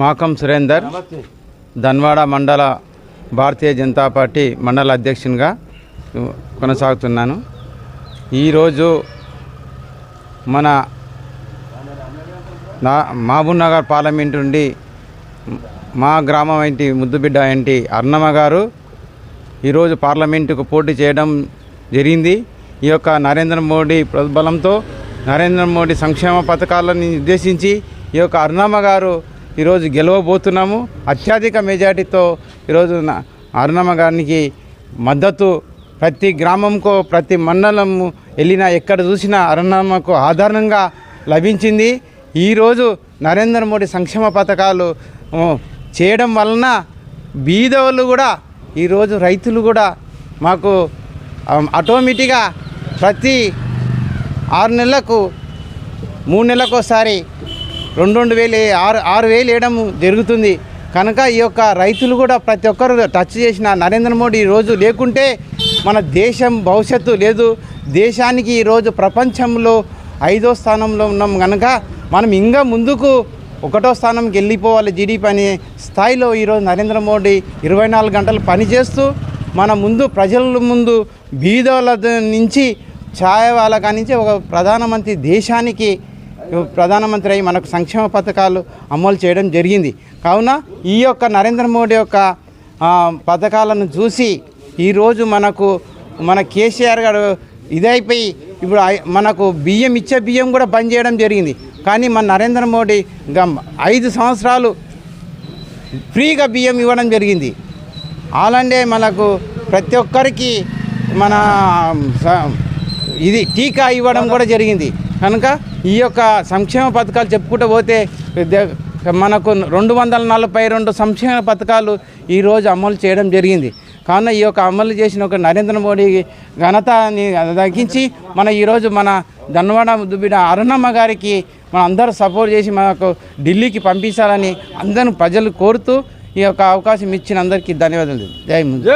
మాకం సురేందర్ ధన్వాడ మండల భారతీయ జనతా పార్టీ మండల అధ్యక్షునిగా కొనసాగుతున్నాను. ఈరోజు మన మహబూబ్ నగర్ పార్లమెంట్ నుండి మా గ్రామం ఏంటి ముద్దుబిడ్డ ఏంటి అర్ణమ్మ గారు ఈరోజు పార్లమెంటుకు పోటీ చేయడం జరిగింది. ఈ యొక్క నరేంద్ర మోడీ ప్రోద్బలంతో నరేంద్ర మోడీ సంక్షేమ పథకాలను ఉద్దేశించి ఈ యొక్క అర్ణమ్మ గారు ఈరోజు గెలవబోతున్నాము. అత్యధిక మెజార్టీతో ఈరోజు అర్ణమ్మ గారికి మద్దతు ప్రతి గ్రామంకు ప్రతి మండలము వెళ్ళినా ఎక్కడ చూసినా అర్ణమ్మకు ఆధారంగా లభించింది. ఈరోజు నరేంద్ర మోడీ సంక్షేమ పథకాలు చేయడం వలన బీదవాళ్ళు కూడా ఈరోజు రైతులు కూడా మాకు ఆటోమేటిక్గా ప్రతి 6 నెలలకు 3 నెలలకు ఒకసారి 2,000 6,000 వేయడం జరుగుతుంది. కనుక ఈ యొక్క రైతులు కూడా ప్రతి ఒక్కరు టచ్ చేసిన నరేంద్ర మోడీ ఈరోజు లేకుంటే మన దేశం భవిష్యత్తు లేదు. దేశానికి ఈరోజు ప్రపంచంలో 5వ స్థానంలో ఉన్నాం. కనుక మనం ఇంకా ముందుకు 1వ స్థానంకి వెళ్ళిపోవాలి జీడీపీ అనే స్థాయిలో ఈరోజు నరేంద్ర మోడీ 24 గంటలు పనిచేస్తూ మన ముందు ప్రజల ముందు బీదోళ్ళ నుంచి ఛాయ వాళ్ళ కానించి ఒక ప్రధానమంత్రి దేశానికి ప్రధానమంత్రి అయి మనకు సంక్షేమ పథకాలు అమలు చేయడం జరిగింది. కావున ఈ యొక్క నరేంద్ర మోడీ యొక్క పథకాలను చూసి ఈరోజు మన కేసీఆర్ గారు ఇదైపోయి ఇప్పుడు మనకు బియ్యం కూడా బంద్ చేయడం జరిగింది. కానీ మన నరేంద్ర మోడీ 5 సంవత్సరాలు ఫ్రీగా బియ్యం ఇవ్వడం జరిగింది. అలాంటి మనకు ప్రతి ఒక్కరికి మన ఇది టీకా ఇవ్వడం కూడా జరిగింది. కనుక ఈ యొక్క సంక్షేమ పథకాలు చెప్పుకుంటూ పోతే మనకు 242 సంక్షేమ పథకాలు ఈరోజు అమలు చేయడం జరిగింది. కావున ఈ యొక్క అమలు చేసిన ఒక నరేంద్ర మోడీ ఘనతని దక్కించి మన ఈరోజు మన ధన్వాడ ముద్దుబిడ్డ అర్ణమ్మ గారికి మన అందరూ సపోర్ట్ చేసి మనకు ఢిల్లీకి పంపించాలని అందరూ ప్రజలు కోరుతూ ఈ యొక్క అవకాశం ఇచ్చిన అందరికీ ధన్యవాదాలు. జై హింద్.